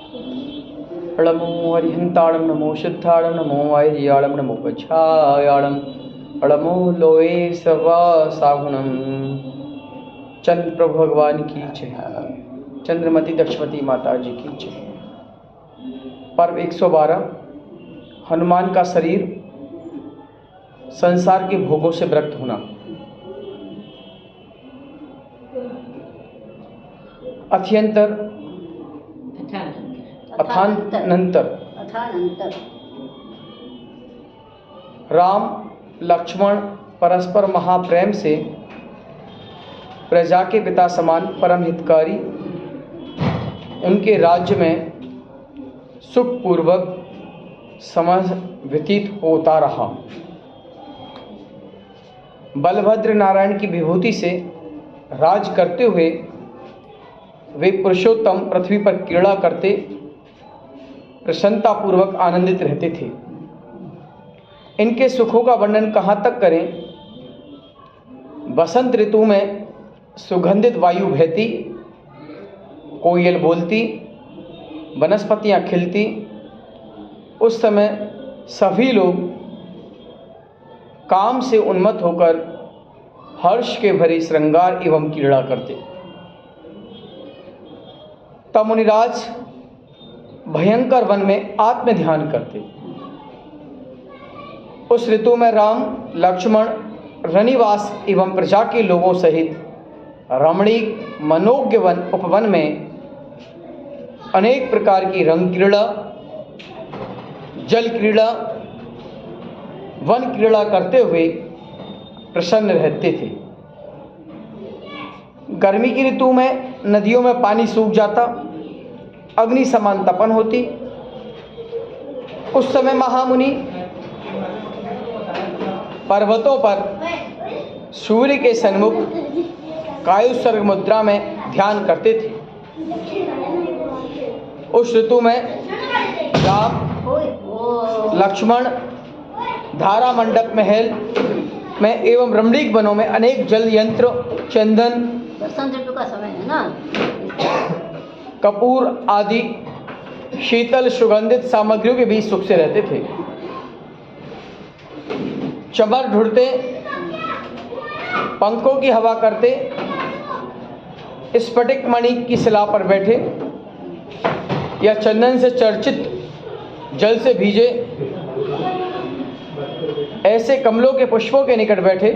नमो हरिहंताणं नमो सिद्धाणं नमो आयर्याणं नमो गच्छायाणं नमो लोये सर्वासागुणं। चंद्र प्रभु भगवान की जय, चंद्रमती दक्षमती माता जी की जय। पर्व 112 हनुमान का शरीर संसार के भोगों से विरक्त होना। अथानंतर राम लक्ष्मण परस्पर महाप्रेम से प्रजा के पिता समान परम हितकारी उनके राज्य में सुखपूर्वक समय व्यतीत होता रहा। बलभद्र नारायण की विभूति से राज करते हुए वे पुरुषोत्तम पृथ्वी पर क्रीड़ा करते प्रसन्नतापूर्वक आनंदित रहते थे। इनके सुखों का वर्णन कहाँ तक करें। बसंत ऋतु में सुगंधित वायु बहती, कोयल बोलती, वनस्पतियाँ खिलती, उस समय सभी लोग काम से उन्मत्त होकर हर्ष के भरे श्रृंगार एवं क्रीड़ा करते। तब मुनिराज भयंकर वन में आत्म ध्यान करते। उस ऋतु में राम लक्ष्मण रनिवास एवं प्रजा के लोगों सहित रमणीक मनोज्ञ वन उपवन में अनेक प्रकार की रंग क्रीड़ा, जल क्रीड़ा, वन क्रीड़ा करते हुए प्रसन्न रहते थे। गर्मी की ऋतु में नदियों में पानी सूख जाता, अग्नि समान तपन होती। उस समय महामुनि पर्वतों पर सूर्य के सन्मुख कायोत्सर्ग मुद्रा में ध्यान करते थे। उस ऋतु में राम लक्ष्मण धारा मंडप महल में एवं रमणीक वनों में अनेक जल यंत्र, चंदन, बसंत ऋतु का समय है ना, कपूर आदि शीतल सुगंधित सामग्रियों के बीच सुख से रहते थे। चमर ढूंढते, पंखों की हवा करते, स्फटिक मणि की शिला पर बैठे या चंदन से चर्चित जल से भीजे ऐसे कमलों के पुष्पों के निकट बैठे,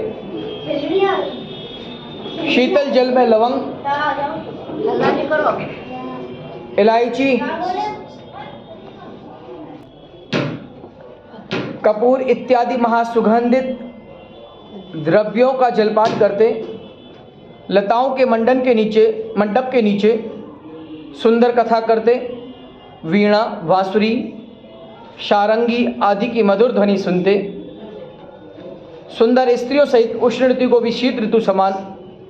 शीतल जल में लवंग, इलायची, कपूर इत्यादि महासुगंधित द्रव्यों का जलपान करते, लताओं के मंडप के नीचे सुंदर कथा करते, वीणा, बांसुरी, सारंगी आदि की मधुर ध्वनि सुनते, सुंदर स्त्रियों सहित उष्ण ऋतु को भी शीत ऋतु समान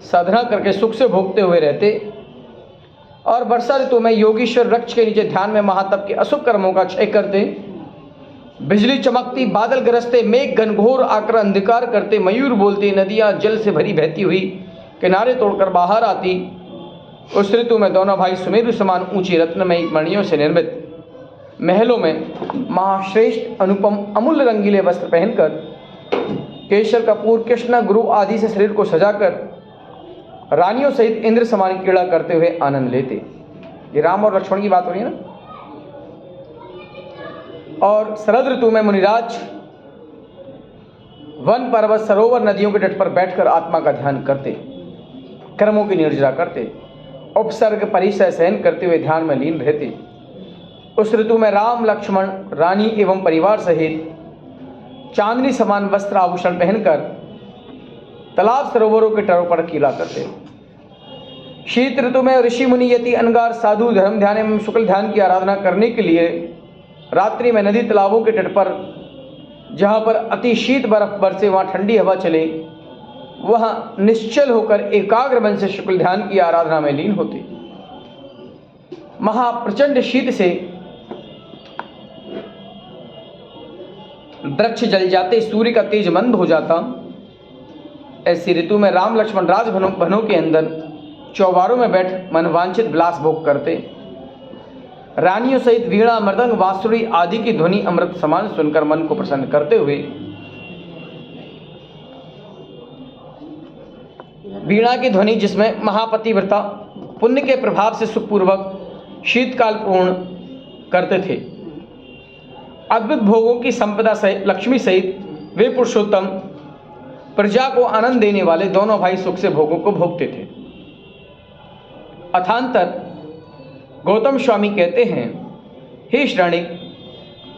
साधना करके सुख से भोगते हुए रहते। और वर्षा ऋतु में योगीश्वर वृक्ष के नीचे ध्यान में महातप के अशुभ कर्मों का क्षय करते, बिजली चमकती, बादल गरजते, मेघ घनघोर आकर अंधकार करते, मयूर बोलते, नदियां जल से भरी बहती हुई किनारे तोड़कर बाहर आती। उस ऋतु में दोनों भाई सुमेरु समान ऊंची रत्नमयी मणियों से निर्मित महलों में महाश्रेष्ठ अनुपम अमूल्य रंगीले वस्त्र पहनकर, केशर, कपूर, कृष्ण, गुरु आदि से शरीर को सजाकर रानियों सहित इंद्र समान क्रीड़ा करते हुए आनंद लेते। ये राम और लक्ष्मण की बात हो रही है ना। और शरद ऋतु में मुनिराज वन, पर्वत, सरोवर, नदियों के तट पर बैठकर आत्मा का ध्यान करते, कर्मों की निर्जरा करते, उपसर्ग परिचय सहन करते हुए ध्यान में लीन रहते। उस ऋतु में राम लक्ष्मण रानी एवं परिवार सहित चांदनी समान वस्त्र आभूषण पहनकर तालाब सरोवरों के तटों पर क्रीड़ा करते। शीत ऋतु में ऋषि मुनि यति अनगार साधु धर्म ध्यान एवं शुक्ल ध्यान की आराधना करने के लिए रात्रि में नदी तालाबों के तट पर, जहाँ पर अति शीत बर्फ बरसे, वहाँ ठंडी हवा चले, वहाँ निश्चल होकर एकाग्र मन से शुक्ल ध्यान की आराधना में लीन होते। महाप्रचंड शीत से वृक्ष जल जाते, सूर्य का तेज मंद हो जाता। ऐसी ऋतु में राम लक्ष्मण राजभवनों के अंदर चौबारों में बैठ मनवांछित विलास भोग करते। रानियों सहित वीणा, मृदंग, बांसुरी आदि की ध्वनि अमृत समान सुनकर मन को प्रसन्न करते हुए वीणा की ध्वनि जिसमें महापतिव्रता पुण्य के प्रभाव से सुखपूर्वक शीतकाल पूर्ण करते थे। अद्भुत भोगों की संपदा सहित लक्ष्मी सहित वे पुरुषोत्तम प्रजा को आनंद देने वाले दोनों भाई सुख से भोगों को भोगते थे। अथांतर गौतम स्वामी कहते हैं, हे श्रेणिक,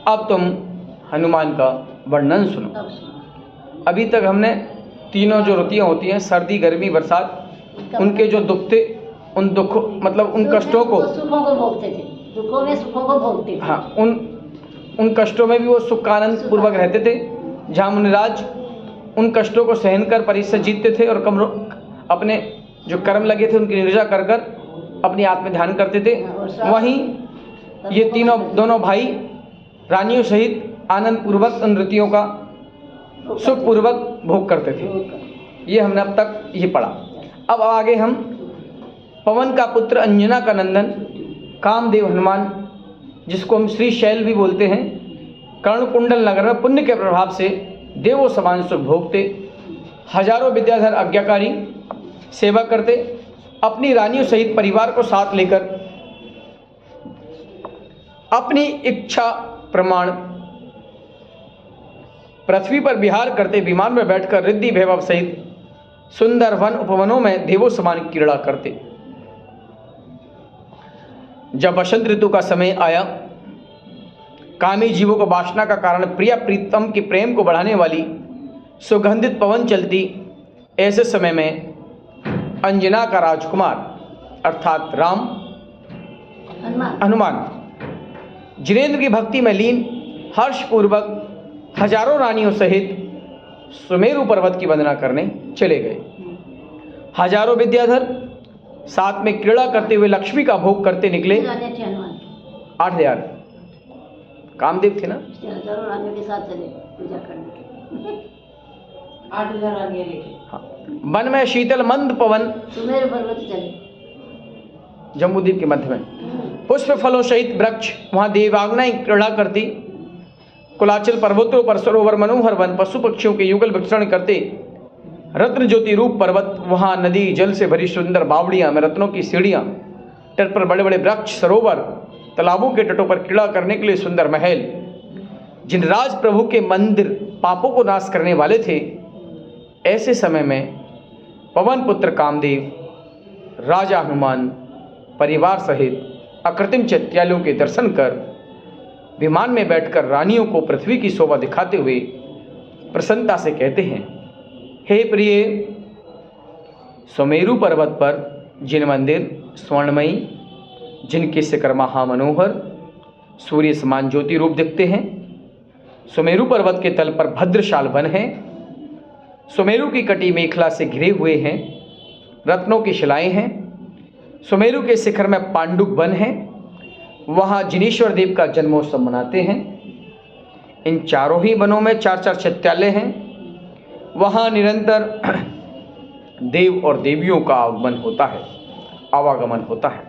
अब तुम हनुमान का वर्णन सुनो। अब सुनो। अभी तक हमने तीनों जो ऋतुएं होती हैं, सर्दी, गर्मी, बरसात, उनके जो दुख थे, उन दुखों मतलब उन कष्टों को, सुखों को भोगते थे, दुखों में सुखों को भोगते थे। हाँ, उन कष्टों में भी वो सुख का आनंद पूर्वक रहते थे। जहाँ मुनिराज उन कष्टों को सहन कर परीक्षा से जीतते थे और अपने जो कर्म लगे थे उनकी निर्जा कर कर अपनी आत्म ध्यान करते थे, वहीं ये दोनों भाई रानियों सहित आनंद पूर्वक उन ऋतुओं का सुखपूर्वक भोग करते थे। ये हमने अब तक ये पढ़ा। अब आगे हम पवन का पुत्र, अंजना का नंदन, कामदेव हनुमान, जिसको हम श्री शैल भी बोलते हैं, कर्णकुंडल नगर में पुण्य के प्रभाव से देवों समान सुख भोगते, हजारों विद्याधर आज्ञाकारी सेवा करते, अपनी रानियों सहित परिवार को साथ लेकर अपनी इच्छा प्रमाण पृथ्वी पर विहार करते, विमान में बैठकर रिद्धि वैभव सहित सुंदर वन उपवनों में देवों समान क्रीड़ा करते। जब वसंत ऋतु का समय आया, कामी जीवों को वासना का कारण प्रिया प्रीतम के प्रेम को बढ़ाने वाली सुगंधित पवन चलती, ऐसे समय में अंजना का राजकुमार अर्थात राम हनुमान जिनेन्द्र की भक्ति में लीन हर्षपूर्वक हजारों रानियों सहित सुमेरु पर्वत की वंदना करने चले गए। हजारों विद्याधर साथ में क्रीड़ा करते हुए लक्ष्मी का भोग करते निकले। 8,000 कामदेव थे ना, हजारों रानियों के साथ चले पूजा करने के। 8,000 रानियां लेके। हाँ। वन में शीतल मंद पवन सुमेरु पर्वत चले, जम्बूद्वीप के मध्य में पुष्प फलों सहित वृक्ष, वहाँ देवांगनाएं क्रीड़ा करती। कुलाचल पर्वतों पर सरोवर मनोहर वन, पशु पक्षियों के युगल विचरण करते। रत्न ज्योति रूप पर्वत, वहाँ नदी जल से भरी सुंदर बावड़ियाँ में रत्नों की सीढ़ियाँ, तट पर बड़े बड़े वृक्ष, सरोवर, तालाबों के तटों पर क्रीड़ा करने के लिए सुंदर महल, जिन राज प्रभु के मंदिर पापों को नाश करने वाले थे। ऐसे समय में पवन पुत्र कामदेव, राजा हनुमान परिवार सहित अकृत्रिम चैत्यालयों के दर्शन कर विमान में बैठकर रानियों को पृथ्वी की शोभा दिखाते हुए प्रसन्नता से कहते हैं, हे प्रिय, सुमेरु पर्वत पर जिन मंदिर स्वर्णमयी, जिनके शिखर महामनोहर सूर्य समान ज्योति रूप दिखते हैं, सुमेरु पर्वत के तल पर भद्रशाल वन है, सुमेरु की कटी मेखला से घिरे हुए हैं, रत्नों की शिलाएं हैं, सुमेरु के शिखर में पांडुक वन है, वहाँ जिनेश्वर देव का जन्मोत्सव मनाते हैं। इन चारों ही वनों में 4-4 चैत्यालय हैं, वहाँ निरंतर देव और देवियों का आवागमन होता है।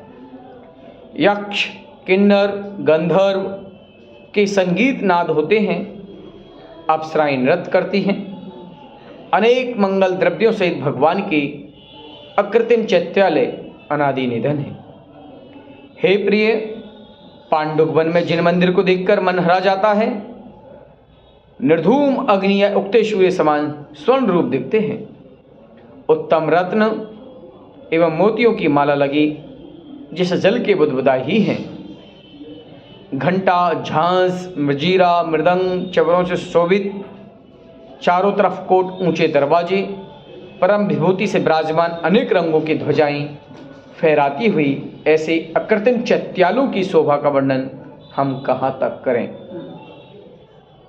यक्ष, किन्नर, गंधर्व के संगीत नाद होते हैं, अप्सराएं नृत्य करती हैं। अनेक मंगल द्रव्यों सहित भगवान की अकृत्रिम चैत्यालय अनादि निधन है। हे प्रिय, पांडुक वन में जिन मंदिर को देखकर मन हरा जाता है, निर्धूम अग्नि या उगते सूर्य समान स्वर्ण रूप दिखते हैं। उत्तम रत्न एवं मोतियों की माला लगी, जिस जल के बुदबुदा ही हैं। घंटा, झांस, मजीरा, मृदंग, चवरों से शोभित, चारों तरफ कोट ऊंचे दरवाजे, परम विभूति से विराजमान अनेक रंगों की ध्वजाएं फहराती हुई ऐसे अकृत्रिम चैत्यालों की शोभा का वर्णन हम कहाँ तक करें।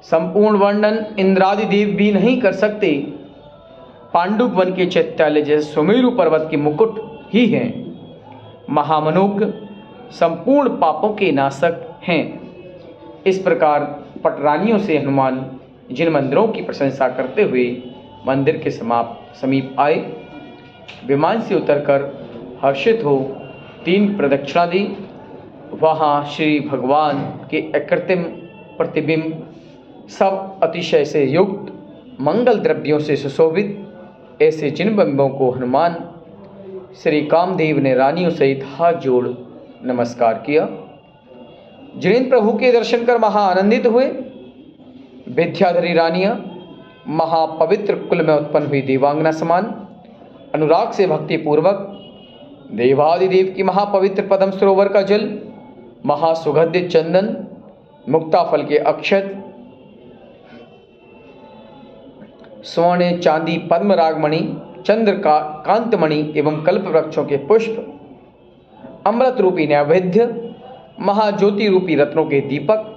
संपूर्ण वर्णन इंद्रादि देव भी नहीं कर सकते। पांडुक वन के चैत्यालय जैसे सुमेरु पर्वत के मुकुट ही हैं। महामनोज्ञ, संपूर्ण पापों के नाशक हैं। इस प्रकार पटरानियों से हनुमान जिन मंदिरों की प्रशंसा करते हुए मंदिर के समीप आए, विमान से उतरकर हर्षित हो 3 प्रदक्षिणा दी, वहाँ श्री भगवान के अकृत्रिम प्रतिबिंब सब अतिशय से युक्त मंगल द्रव्यों से सुशोभित ऐसे जिन बिंबों को हनुमान श्री कामदेव ने रानियों सहित हाथ जोड़ नमस्कार किया। जिनेन्द्र प्रभु के दर्शन कर महा आनंदित हुए। विद्याधरी रानियां महापवित्र कुल में उत्पन्न हुई देवांगना समान अनुराग से भक्ति पूर्वक देवादिदेव की महापवित्र पद्म सरोवर का जल, महासुगंधित चंदन, मुक्ताफल के अक्षत, स्वर्ण चांदी पद्म रागमणि, चंद्र का कांतमणि एवं कल्प वृक्षों के पुष्प, अमृत रूपी नैवेद्य, महाज्योति रूपी रत्नों के दीपक,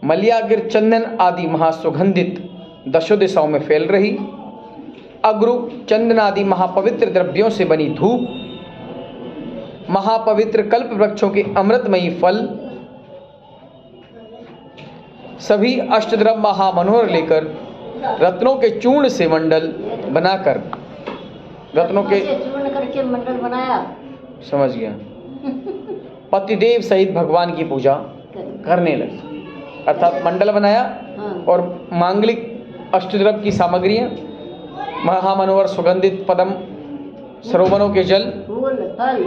मलियागिर चंदन आदि महासुगंधित दशो दिशाओं में फैल रही अगरु चंदन आदि महापवित्र द्रव्यों से बनी धूप, महापवित्र कल्प वृक्षों के अमृतमयी फल, सभी अष्टद्रव्य महामनोहर लेकर रत्नों के चूर्ण से मंडल बनाकर रत्नों के चूर्ण करके मंडल बनाया। समझ गया। पतिदेव सहित भगवान की पूजा करने लगे, अर्थात मंडल बनाया और मांगलिक अष्टद्रव्य की सामग्रियां, महामनोहर सुगंधित पद्म सरोवरों के जल, फूल फल,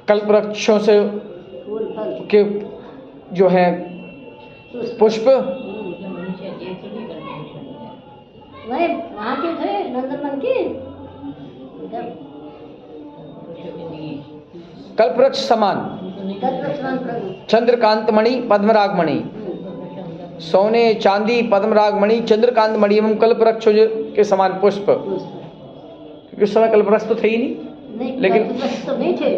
कल्प वृक्षों से फूल फल के जो है पुष्प, वही वहाँ के थे नंदनवन की कल्पवृक्ष समान, चंद्रकांत मणि पद्मरागमणि, सोने चांदी पद्मरागमणि चंद्रकांत मणि एवं कल्पवृक्ष के समान पुष्प, क्योंकि उस समय कल्पवृक्ष तो थे ही नहीं, लेकिन तो नहीं थे।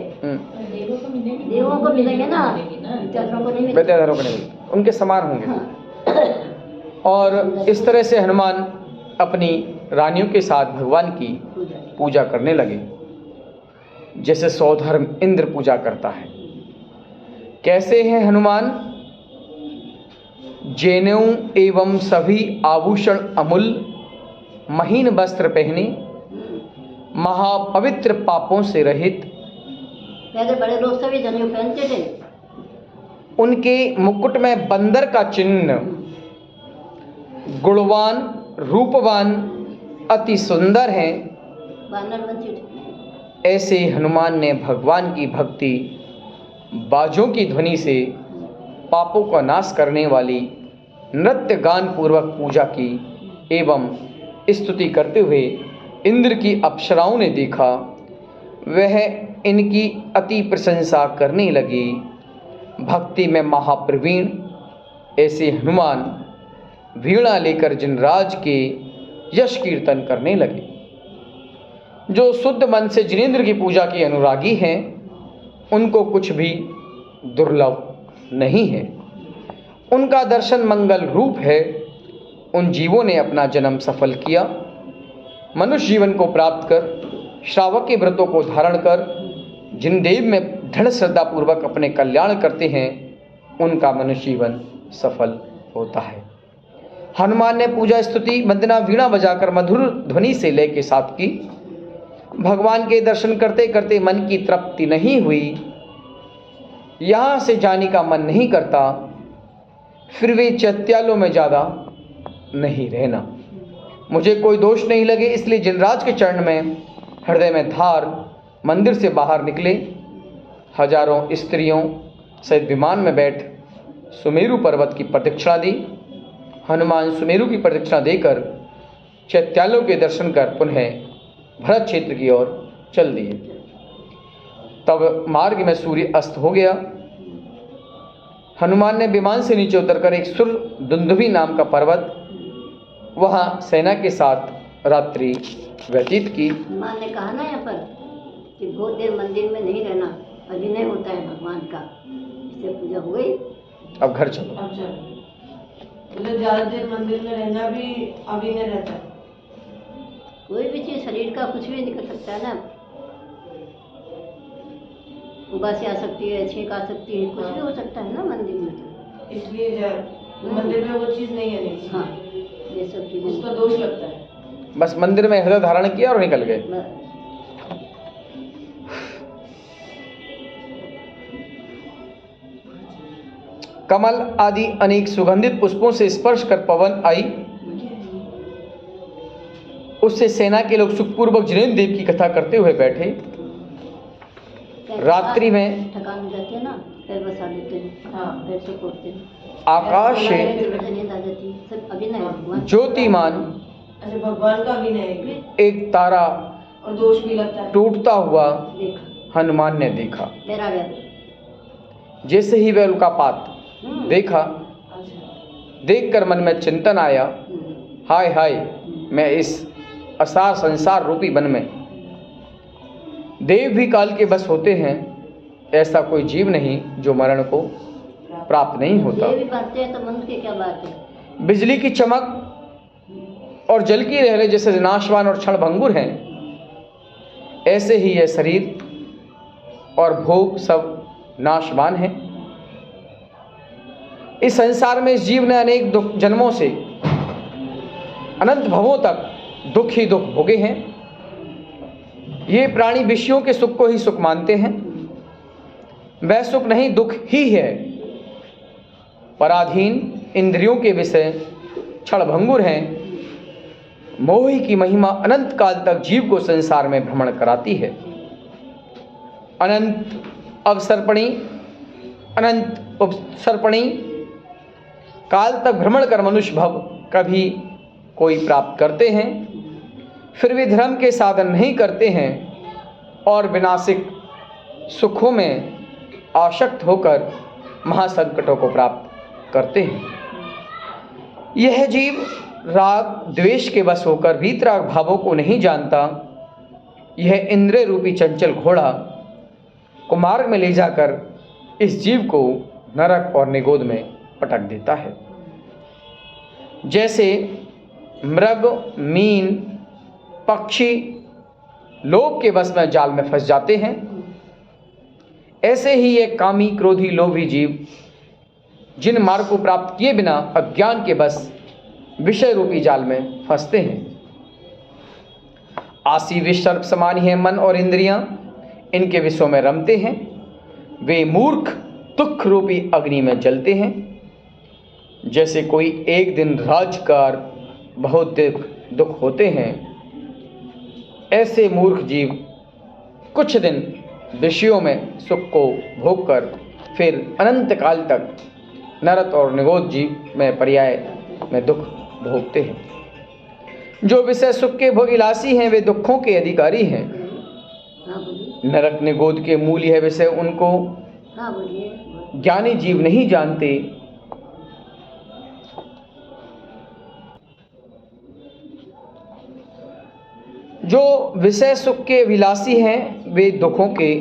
देवों को मिलेंगे ना, विद्याधरों को नहीं मिलेंगे, विद्याधरों को नहीं, उनके समान होंगे। और इस तरह से हनुमान अपनी रानियों के साथ भगवान की पूजा करने लगे, जैसे सौधर्म इंद्र पूजा करता है। कैसे हैं हनुमान? जनेऊ एवं सभी आभूषण अमूल्य, महीन वस्त्र पहने, महापवित्र पापों से रहित। पहले बड़े लोग सभी जनेऊ पहनते थे। उनके मुकुट में बंदर का चिन्ह, गुणवान रूपवान अति सुंदर हैं। ऐसे हनुमान ने भगवान की भक्ति बाजों की ध्वनि से पापों का नाश करने वाली नृत्य गान पूर्वक पूजा की एवं स्तुति करते हुए इंद्र की अप्सराओं ने देखा। वह इनकी अति प्रशंसा करने लगी। भक्ति में महाप्रवीण ऐसे हनुमान वीणा लेकर जिनराज के यश कीर्तन करने लगे। जो शुद्ध मन से जिनेंद्र की पूजा के अनुरागी हैं, उनको कुछ भी दुर्लभ नहीं है। उनका दर्शन मंगल रूप है। उन जीवों ने अपना जन्म सफल किया। मनुष्य जीवन को प्राप्त कर श्रावक के व्रतों को धारण कर जिन देव में दृढ़ श्रद्धा पूर्वक अपने कल्याण करते हैं, उनका मनुष्य जीवन सफल होता है। हनुमान ने पूजा स्तुति वंदना वीणा बजाकर मधुर ध्वनि से लय के साथ की। भगवान के दर्शन करते करते मन की तृप्ति नहीं हुई, यहाँ से जाने का मन नहीं करता, फिर वे चैत्यालों में ज़्यादा नहीं रहना। मुझे कोई दोष नहीं लगे, इसलिए जिनराज के चरण में हृदय में धार मंदिर से बाहर निकले। हजारों स्त्रियों सहित विमान में बैठ सुमेरु पर्वत की प्रदक्षिणा दी। हनुमान सुमेरु की प्रदक्षिणा देकर चैत्यालों के दर्शन कर पुनः भरत क्षेत्र की ओर चल दिए। तब मार्ग में सूर्य अस्त हो गया। हनुमान ने विमान से नीचे उतरकर एक सुर दुंदुभी नाम का पर्वत, वहाँ सेना के साथ रात्रि व्यतीत की। हनुमान ने कहा ना यहाँ पर कि बहुत देर मंदिर में नहीं रहना, अभिनय होता है भगवान का, इससे पूजा हो गई। अब घर चलो। मतलब ज़्यादा देर मंदिर में रहना भी अभिनय रहता है। कोई भी चीज़ शरीर का कुछ भी नहीं कर सकता है ना। उबासी आ सकती है, छींक आ सकती है, कुछ भी हो सकता है ना मंदिर में, तो इसलिए मंदिर में वो चीज़ नहीं है। नहीं, हाँ, ये सब चीज़ें उसका दोष लगता है। बस मंदिर में हृदय धारण किया और निकल गए। कमल आदि अनेक सुगंधित पुष्पों से स्पर्श कर पवन आई। उससे सेना के लोग सुखपूर्वक जिनेन्द्र देव की कथा करते हुए बैठे। रात्रि में थकान हो जाती है ना, पैर बसा देते हैं, हाँ। पैर से कोटते हैं, आकाश से नींद आ जाती है। सब अभिनय है भगवान। ज्योतिमान अच्छा, भगवान का भी नहीं एक तारा और दोष भी लगता है। टूटता हुआ देखा, हनुमान ने देखा। पैर आ गया। जैसे ही वह उल्कापात देखा, अच्छा, देखकर मन में चिंतन आया, हाय हाय, मैं इस असार संसार रूपी वन में, देव भी काल के बस होते हैं, ऐसा कोई जीव नहीं जो मरण को प्राप्त नहीं होता। ये भी बातें हैं तो मन की क्या बात है। बिजली की चमक और जल की लहरें जैसे नाशवान और क्षणभंगुर हैं, ऐसे ही यह शरीर और भोग सब नाशवान हैं। इस संसार में इस जीव ने अनेक दुख जन्मों से अनंत भवों तक दुख ही दुख भोगे हैं। ये प्राणी विषयों के सुख को ही सुख मानते हैं। वह सुख नहीं, दुख ही है। पराधीन इंद्रियों के विषय क्षणभंगुर हैं। मोह की महिमा अनंत काल तक जीव को संसार में भ्रमण कराती है। अनंत अवसर्पणी, अनंत उपसर्पणी काल तक भ्रमण कर मनुष्य भव कभी कोई प्राप्त करते हैं, फिर वे धर्म के साधन नहीं करते हैं और विनाशिक सुखों में आसक्त होकर महासंकटों को प्राप्त करते हैं। यह जीव राग द्वेष के वश होकर वीतराग भावों को नहीं जानता। यह इंद्रिय रूपी चंचल घोड़ा को मार्ग में ले जाकर इस जीव को नरक और निगोद में पटक देता है। जैसे मृग, मीन, पक्षी लोभ के वश में जाल में फंस जाते हैं, ऐसे ही ये कामी, क्रोधी, लोभी जीव जिन मार्ग को प्राप्त किए बिना अज्ञान के बस विषय रूपी जाल में फंसते हैं। आसी विष सर्प समान है मन और इंद्रियां, इनके विषयों में रमते हैं। वे मूर्ख दुख रूपी अग्नि में जलते हैं। जैसे कोई एक दिन राजकार बहुत दुख होते हैं, ऐसे मूर्ख जीव कुछ दिन विषयों में सुख को भोगकर फिर अनंत काल तक नरक और निगोद जीव में पर्याय में दुख भोगते हैं। जो विषय सुख के भोगिलासी हैं, वे दुखों के अधिकारी हैं। हाँ बोलिए। नरक निगोद के मूल यह विषय उनको हाँ बोलिए। ज्ञानी जीव नहीं जानते। जो विषय सुख के विलासी हैं, वे दुखों के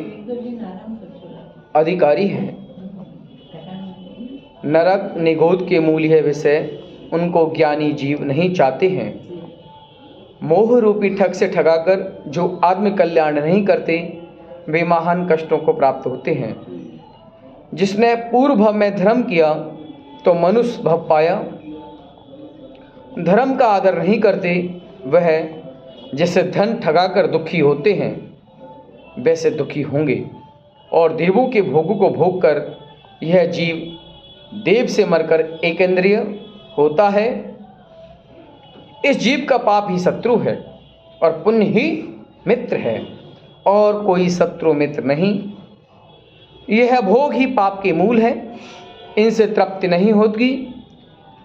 अधिकारी हैं। नरक निगोद के मूल यह विषय उनको ज्ञानी जीव नहीं चाहते हैं। मोह रूपी ठग से ठगाकर जो आत्म कल्याण नहीं करते, वे महान कष्टों को प्राप्त होते हैं। जिसने पूर्व भव में धर्म किया तो मनुष्य भव पाया। धर्म का आदर नहीं करते, वह जैसे धन ठगाकर दुखी होते हैं, वैसे दुखी होंगे। और देवों के भोगों को भोगकर यह जीव देव से मरकर एकेंद्रिय होता है। इस जीव का पाप ही शत्रु है और पुण्य ही मित्र है, और कोई शत्रु मित्र नहीं। यह भोग ही पाप के मूल है। इनसे तृप्ति नहीं होगी,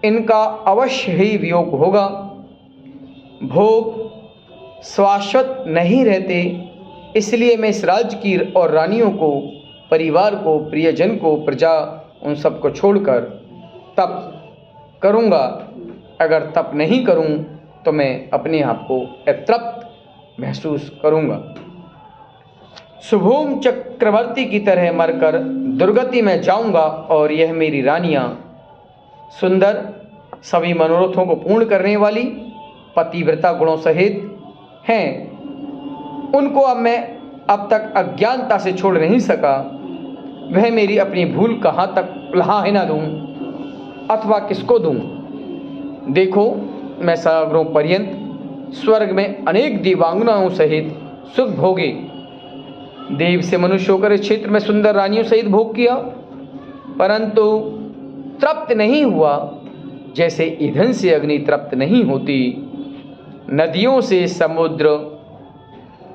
इनका अवश्य ही वियोग होगा। भोग शाश्वत नहीं रहते, इसलिए मैं इस राज्य की और रानियों को, परिवार को, प्रियजन को, प्रजा, उन सब को छोड़कर तप करूँगा। अगर तप नहीं करूँ तो मैं अपने आप को अतृप्त महसूस करूँगा। शुभोम चक्रवर्ती की तरह मरकर दुर्गति में जाऊँगा, और यह मेरी रानियाँ सुंदर, सभी मनोरथों को पूर्ण करने वाली, पतिव्रता गुणों सहित हैं। उनको अब मैं अब तक अज्ञानता से छोड़ नहीं सका। वह मेरी अपनी भूल कहाँ तक लहा न दूँ अथवा किसको दूँ। देखो, मैं सागरों पर्यंत स्वर्ग में अनेक दिव्यांगनाओं सहित सुख भोगे, देव से मनुष्य होकर इस क्षेत्र में सुंदर रानियों सहित भोग किया, परंतु तृप्त नहीं हुआ, जैसे ईंधन से अग्नि तृप्त नहीं होती, नदियों से समुद्र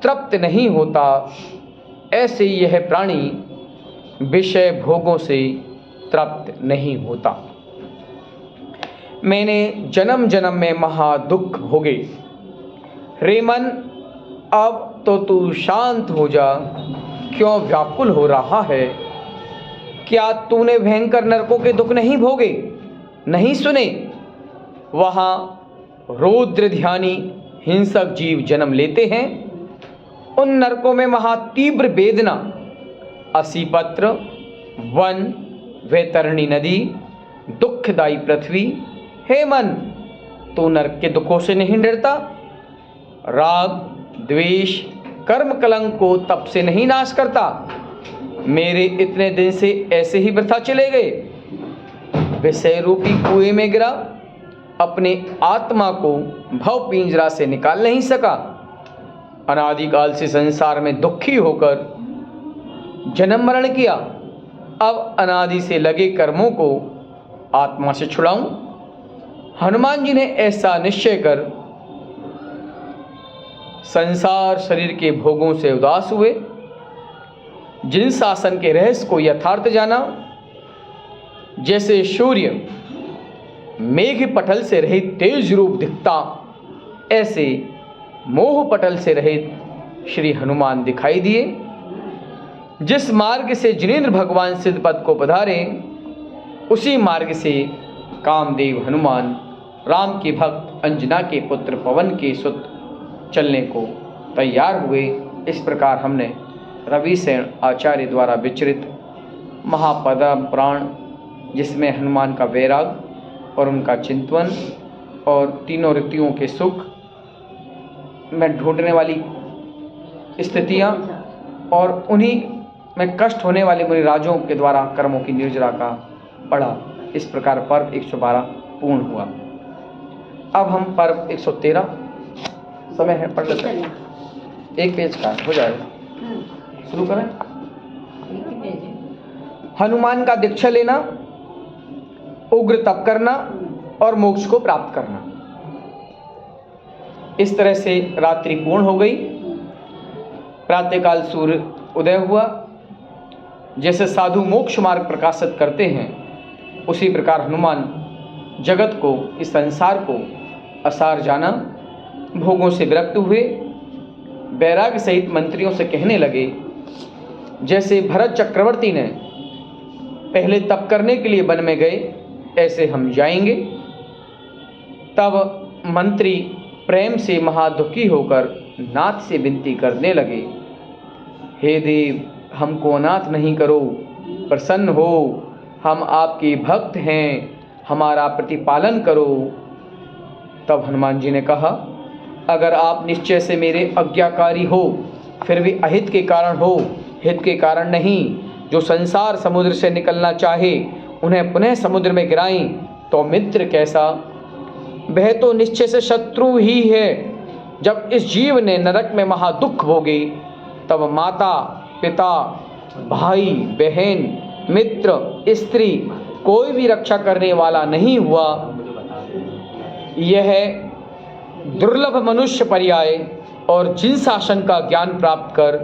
तृप्त नहीं होता, ऐसे यह प्राणी विषय भोगों से तृप्त नहीं होता। मैंने जन्म जन्म में महा दुख भोगे। रे मन, अब तो तू शांत हो जा, क्यों व्याकुल हो रहा है? क्या तूने भयंकर नरकों के दुख नहीं भोगे, नहीं सुने? वहाँ रौद्र ध्यानी हिंसक जीव जन्म लेते हैं। उन नरकों में महातीव्र वेदना, असीपत्र वन, वैतरणी नदी, दुखदायी पृथ्वी। हे मन, तू नरक के दुखों से नहीं डरता? राग, द्वेष, कर्म कलंक को तप से नहीं नाश करता? मेरे इतने दिन से ऐसे ही वृथा चले गए। विषय रूपी कुएं में गिरा, अपने आत्मा को भव पिंजरा से निकाल नहीं सका। अनादिकाल से संसार में दुखी होकर जन्म मरण किया। अब अनादि से लगे कर्मों को आत्मा से छुड़ाऊं? हनुमान जी ने ऐसा निश्चय कर संसार शरीर के भोगों से उदास हुए। जिन शासन के रहस्य को यथार्थ जाना, जैसे सूर्य मेघ पटल से रहित तेज रूप दिखता, ऐसे मोह पटल से रहित श्री हनुमान दिखाई दिए। जिस मार्ग से जिनेंद्र भगवान सिद्धपद को पधारे, उसी मार्ग से कामदेव हनुमान राम के भक्त अंजना के पुत्र पवन के सुत चलने को तैयार हुए। इस प्रकार हमने रविसेन आचार्य द्वारा विचरित महापद्म पुराण, जिसमें हनुमान का वैराग और उनका चिंतन और तीनों ऋतुओं के सुख में ढूंढने वाली स्थितियाँ और उन्हीं में कष्ट होने वाले मुनि राजों के द्वारा कर्मों की निर्जरा का पढ़ा। इस प्रकार पर्व 112 पूर्ण हुआ। अब हम पर्व 113, समय है पढ़ लेते हैं, एक पेज का हो जाएगा। शुरू करें। हनुमान का दीक्षा लेना, उग्र तप करना और मोक्ष को प्राप्त करना। इस तरह से रात्रि पूर्ण हो गई। प्रातःकाल सूर्य उदय हुआ। जैसे साधु मोक्ष मार्ग प्रकाशित करते हैं, उसी प्रकार हनुमान जगत को, इस संसार को असार जाना, भोगों से विरक्त हुए, वैराग्य सहित मंत्रियों से कहने लगे, जैसे भरत चक्रवर्ती ने पहले तप करने के लिए वन में गए, ऐसे हम जाएंगे। तब मंत्री प्रेम से महादुखी होकर नाथ से विनती करने लगे, हे देव, हमको अनाथ नहीं करो, प्रसन्न हो, हम आपके भक्त हैं, हमारा प्रतिपालन करो। तब हनुमान जी ने कहा, अगर आप निश्चय से मेरे आज्ञाकारी हो, फिर भी अहित के कारण हो, हित के कारण नहीं। जो संसार समुद्र से निकलना चाहे, उन्हें पुनः समुद्र में गिराएं तो मित्र कैसा? वह तो निश्चय से शत्रु ही है। जब इस जीव ने नरक में महादुख भोगे, तब माता, पिता, भाई, बहन, मित्र, स्त्री, कोई भी रक्षा करने वाला नहीं हुआ। यह दुर्लभ मनुष्य पर्याय और जिन शासन का ज्ञान प्राप्त कर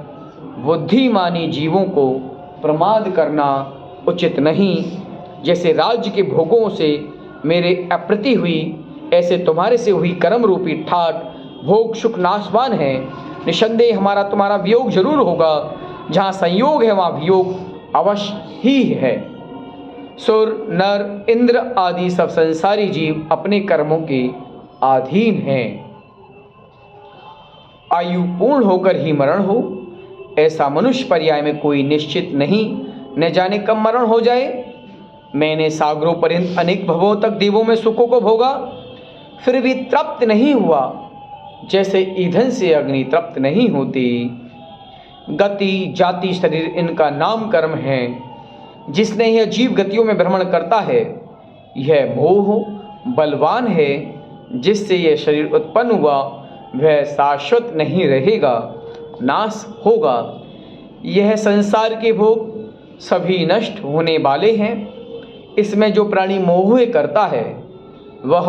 बुद्धिमानी जीवों को प्रमाद करना उचित नहीं। जैसे राज्य के भोगों से मेरे अप्रति हुई, ऐसे तुम्हारे से हुई कर्म रूपी ठाट भोग सुख नाशवान है। निसंदेह हमारा तुम्हारा वियोग जरूर होगा। जहाँ संयोग है वहाँ वियोग अवश्य ही है। सुर, नर, इंद्र आदि सब संसारी जीव अपने कर्मों के अधीन हैं। आयु पूर्ण होकर ही मरण हो, ऐसा मनुष्य पर्याय में कोई निश्चित नहीं, न जाने कब मरण हो जाए। मैंने सागरों पर्यंत अनेक भवों तक देवों में सुखों को भोगा, फिर भी तृप्त नहीं हुआ। जैसे ईंधन से अग्नि तृप्त नहीं होती। गति, जाति, शरीर इनका नाम कर्म है। जिसने यह जीव गतियों में भ्रमण करता है, यह मोह बलवान है। जिससे यह शरीर उत्पन्न हुआ, वह शाश्वत नहीं रहेगा, नाश होगा। यह संसार के भोग सभी नष्ट होने वाले हैं। इसमें जो प्राणी मोह करता है वह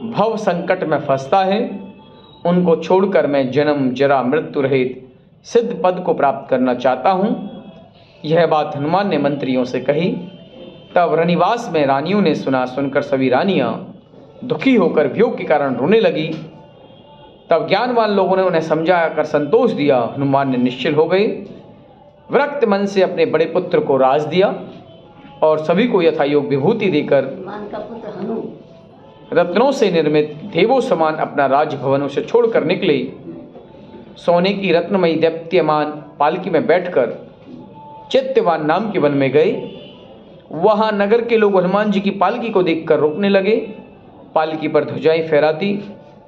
भव संकट में फंसता है। उनको छोड़कर मैं जन्म जरा मृत्यु रहित सिद्ध पद को प्राप्त करना चाहता हूँ। यह बात हनुमान ने मंत्रियों से कही। तब रनिवास में रानियों ने सुनकर सभी रानियां दुखी होकर वियोग के कारण रोने लगी। तब ज्ञानवान लोगों ने उन्हें समझा कर संतोष दिया। हनुमान ने निश्चल हो गए, विरक्त मन से अपने बड़े पुत्र को राज दिया और सभी को यथायोग विभूति देकर हनुमान का पुत्र हनु रत्नों से निर्मित देवों समान अपना राजभवन उसे छोड़कर निकले। सोने की रत्नमयी दैत्यमान पालकी में बैठकर चित्यवान नाम के वन में गए। वहां नगर के लोग हनुमान जी की पालकी को देखकर रोकने लगे। पालकी पर ध्वजाएं फहराती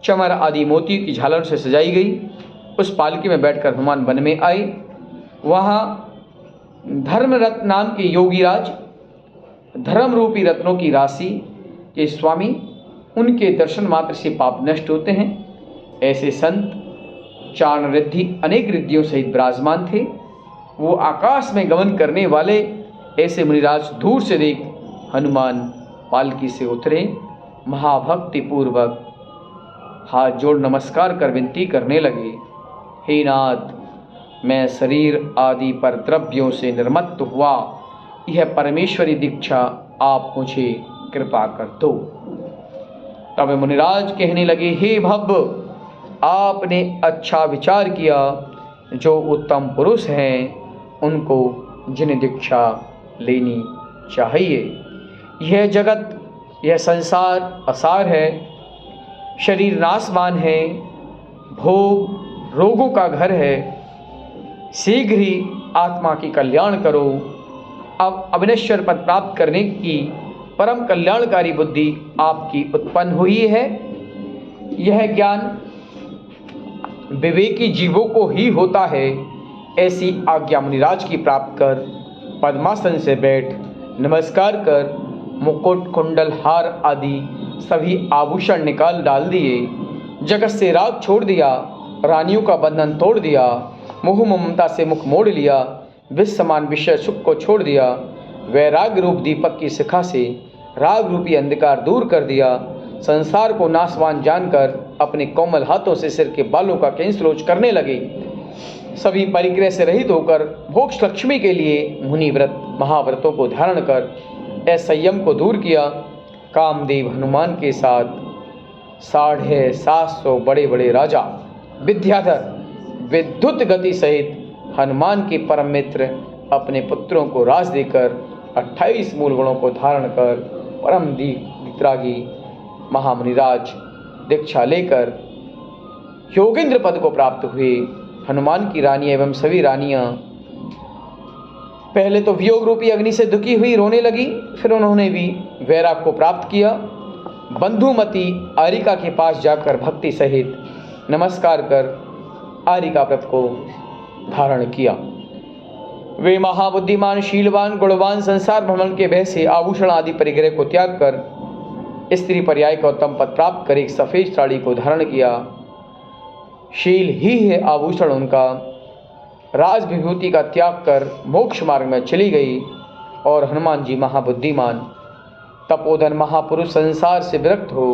चमर आदि मोती की झालर से सजाई गई। उस पालकी में बैठकर हनुमान वन में आए। वहां धर्मरत्न नाम के योगीराज धर्म रूपी रत्नों की राशि के स्वामी, उनके दर्शन मात्र से पाप नष्ट होते हैं, ऐसे संत चारण रिद्धि अनेक रिद्धियों सहित विराजमान थे। वो आकाश में गमन करने वाले ऐसे मुनिराज दूर से देख हनुमान पालकी से उतरे, महाभक्ति पूर्वक हाथ जोड़ नमस्कार कर विनती करने लगे, हे नाथ, मैं शरीर आदि पर द्रव्यों से निर्मत्त हुआ, यह परमेश्वरी दीक्षा आप मुझे कृपा कर दो। तब मुनिराज कहने लगे, हे भव्य, आपने अच्छा विचार किया। जो उत्तम पुरुष हैं उनको जिन्हें दीक्षा लेनी चाहिए। यह जगत, यह संसार असार है, शरीर नाशवान है, भोग रोगों का घर है। शीघ्र ही आत्मा की कल्याण करो। अब अविनश्वर पद प्राप्त करने की परम कल्याणकारी बुद्धि आपकी उत्पन्न हुई है। यह ज्ञान विवेकी जीवों को ही होता है। ऐसी आज्ञा मुनिराज की प्राप्त कर पद्मासन से बैठ नमस्कार कर मुकुट कुंडल हार आदि सभी आभूषण निकाल डाल दिए। जगत से राग छोड़ दिया, रानियों का बंधन तोड़ दिया, मोह ममता से मुख मोड़ लिया, विष समान विषय सुख को छोड़ दिया, वैराग रूप दीपक की शिखा से राग रूपी अंधकार दूर कर दिया। संसार को नाशवान जानकर अपने कोमल हाथों से सिर के बालों का कैंसरोच करने लगे। सभी परिग्रह से रहित होकर मोक्ष लक्ष्मी के लिए मुनि व्रत महाव्रतों को धारण कर असंयम को दूर किया। कामदेव हनुमान के साथ 750 बड़े बड़े राजा विद्याधर विद्युत गति सहित हनुमान के परम मित्र अपने पुत्रों को राज देकर 28 मूल गुणों को धारण कर परम वितरागी महामुनिराज दीक्षा लेकर योगेंद्र पद को प्राप्त हुए। हनुमान की रानी एवं सभी रानियां पहले तो वियोग रूपी अग्नि से दुखी हुई रोने लगी, फिर उन्होंने भी वैराग को प्राप्त किया। बंधुमती आरिका के पास जाकर भक्ति सहित नमस्कार कर आरिका व्रत को धारण किया। वे महाबुद्धिमान शीलवान गुणवान संसार भ्रमण के भय से आभूषण आदि परिग्रह को त्याग कर स्त्री पर्याय का उत्तम पद प्राप्त कर एक सफेद साड़ी को धारण किया। शील ही है आभूषण उनका। राज विभूति का त्याग कर मोक्ष मार्ग में चली गई। और हनुमान जी महाबुद्धिमान तपोधन महापुरुष संसार से विरक्त हो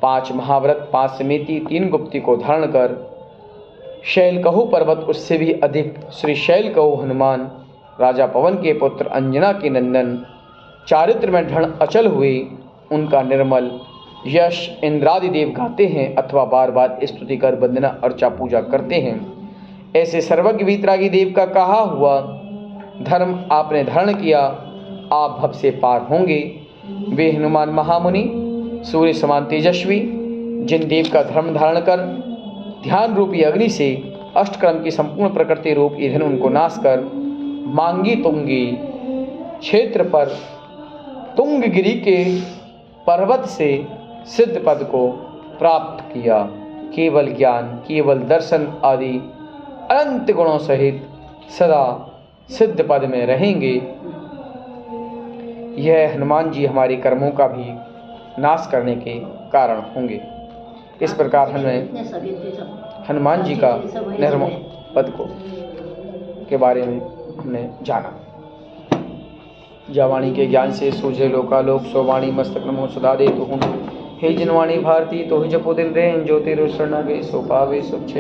5 महाव्रत 5 समिति 3 गुप्ती को धारण कर शैल कहु पर्वत उससे भी अधिक श्री शैल कहु हनुमान राजा पवन के पुत्र अंजना के नंदन चारित्र में दृढ़ अचल हुए। उनका निर्मल यश इंद्रादि देव गाते हैं अथवा बार बार स्तुति कर वंदना अर्चा पूजा करते हैं। ऐसे सर्वज्ञ वीतरागी देव का कहा हुआ धर्म आपने धारण किया, आप भव से पार होंगे। वे हनुमान महामुनि सूर्य समान तेजस्वी, जिन देव का धर्म धारण कर ध्यान रूपी अग्नि से अष्टक्रम की संपूर्ण प्रकृति रूप ईंधन उनको नाश कर मांगी तुंगी क्षेत्र पर तुंगगिरी के पर्वत से सिद्ध पद को प्राप्त किया। केवल ज्ञान केवल दर्शन आदि अनंत गुणों सहित सदा सिद्ध पद में रहेंगे। यह हनुमान जी हमारे कर्मों का भी नाश करने के कारण होंगे। इस प्रकार हमें हनुमान जी का निर्मल पद को के बारे में हमने जाना। जावाणी के ज्ञान से सूझे लोकालोक सोवाणी मस्तक नमो सदा दे तो हूँ हे जनवाणी भारती तो ही जपो दिन रे ज्योति रोशना गई सो पावे सुख छे